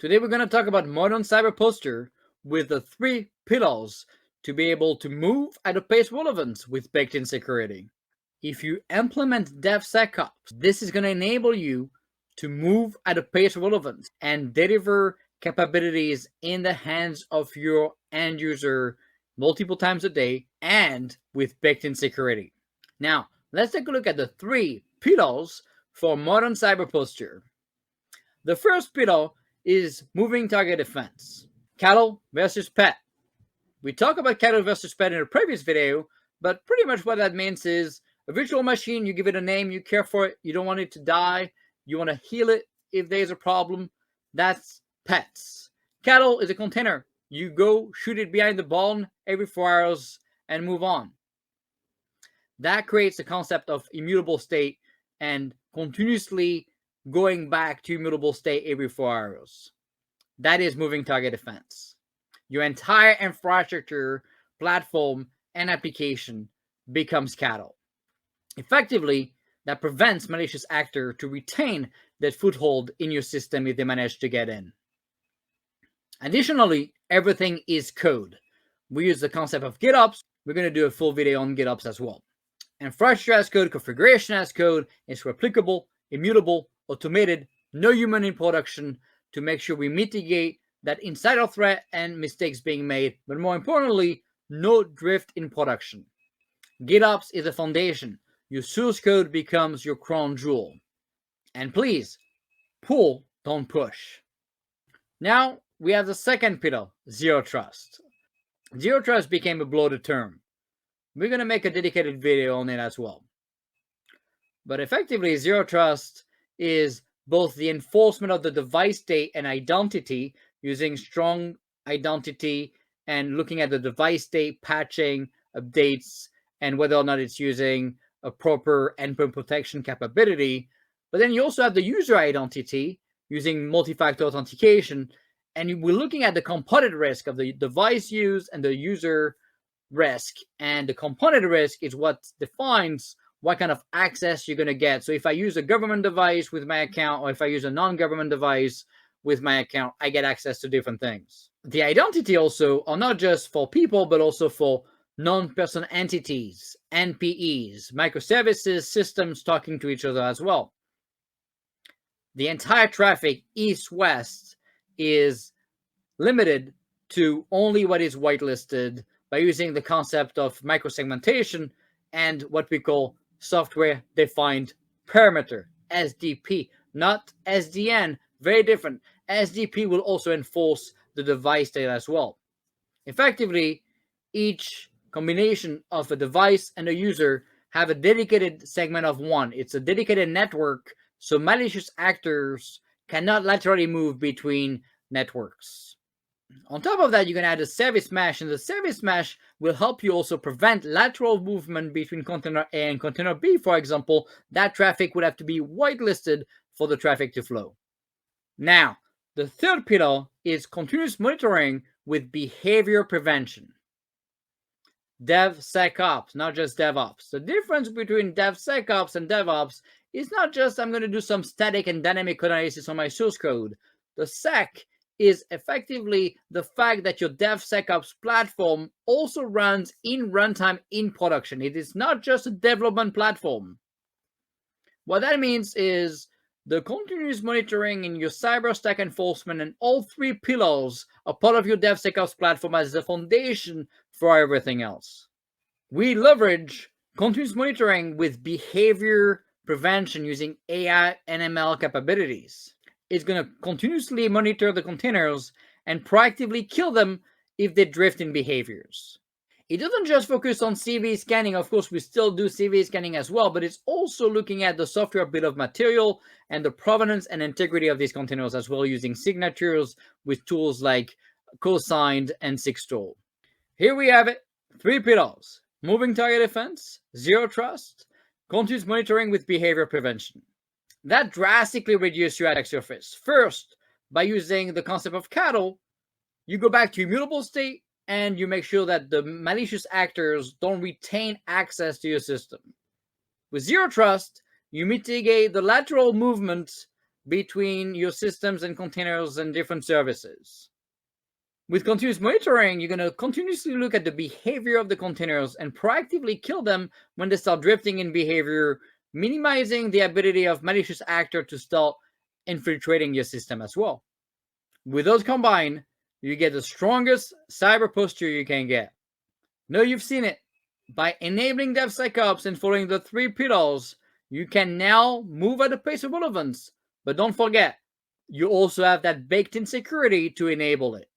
Today we're going to talk about modern cyberposture with the 3 pillars to be able to move at a pace relevant with baked-in security. If you implement DevSecOps, this is going to enable you to move at a pace relevant and deliver capabilities in the hands of your end user multiple times a day and with baked-in security. Now, let's take a look at the 3 pillars for modern cyberposture. The first pillar is moving target defense. Cattle versus pet. We talked about cattle versus pet in a previous video, but pretty much what that means is a virtual machine, you give it a name, you care for it, you don't want it to die, you want to heal it if there's a problem. That's pets. Cattle is a container. You go shoot it behind the barn every 4 hours and move on. That creates the concept of immutable state and continuously going back to immutable state every 4 hours. That is moving target defense. Your entire infrastructure, platform, and application becomes cattle. Effectively, that prevents malicious actor to retain that foothold in your system if they manage to get in. Additionally, everything is code. We use the concept of GitOps. We're going to do a full video on GitOps as well. Infrastructure as code, configuration as code is replicable, immutable, automated, no human in production to make sure we mitigate that insider threat and mistakes being made, but more importantly, no drift in production. GitOps is a foundation. Your source code becomes your crown jewel. And please, pull, don't push. Now, we have the second pillar, Zero Trust. Zero Trust became a bloated term. We're going to make a dedicated video on it as well. But effectively, Zero Trust is both the enforcement of the device state and identity using strong identity and looking at the device state, patching, updates, and whether or not it's using a proper endpoint protection capability. But then you also have the user identity using multi-factor authentication. And we're looking at the component risk of the device use and the user risk. And the component risk is what defines what kind of access you're going to get. So if I use a government device with my account, or if I use a non-government device with my account, I get access to different things. The identity also are not just for people, but also for non-person entities, NPEs, microservices, systems talking to each other as well. The entire traffic east-west is limited to only what is whitelisted by using the concept of microsegmentation and what we call software-defined perimeter, SDP, not SDN, very different. SDP will also enforce the device state as well. Effectively, each combination of a device and a user have a dedicated segment of one. It's a dedicated network, so malicious actors cannot laterally move between networks. On top of that, you can add a service mesh, and the service mesh will help you also prevent lateral movement between container A and container B, for example. That traffic would have to be whitelisted for the traffic to flow. Now, the third pillar is continuous monitoring with behavior prevention. DevSecOps, not just DevOps. The difference between DevSecOps and DevOps is not just I'm going to do some static and dynamic code analysis on my source code. The sec is effectively the fact that your DevSecOps platform also runs in runtime in production. It is not just a development platform. What that means is the continuous monitoring in your cyber stack enforcement and all 3 pillars are part of your DevSecOps platform as the foundation for everything else. We leverage continuous monitoring with behavior prevention using AI and ML capabilities. It's going to continuously monitor the containers and proactively kill them if they drift in behaviors. It doesn't just focus on CV scanning. Of course, we still do CV scanning as well, but it's also looking at the software bill of material and the provenance and integrity of these containers as well, using signatures with tools like Cosigned and Sigstol. Here we have it, 3 pillars: moving target defense, Zero Trust, continuous monitoring with behavior prevention. That drastically reduces your attack surface. First, by using the concept of cattle, you go back to immutable state and you make sure that the malicious actors don't retain access to your system. With Zero Trust, you mitigate the lateral movement between your systems and containers and different services. With continuous monitoring, you're going to continuously look at the behavior of the containers and proactively kill them when they start drifting in behavior, minimizing the ability of malicious actor to start infiltrating your system as well. With those combined, you get the strongest cyber posture you can get. Now you've seen it. By enabling DevSecOps and following the 3 pillars, you can now move at the pace of relevance. But don't forget, you also have that baked-in security to enable it.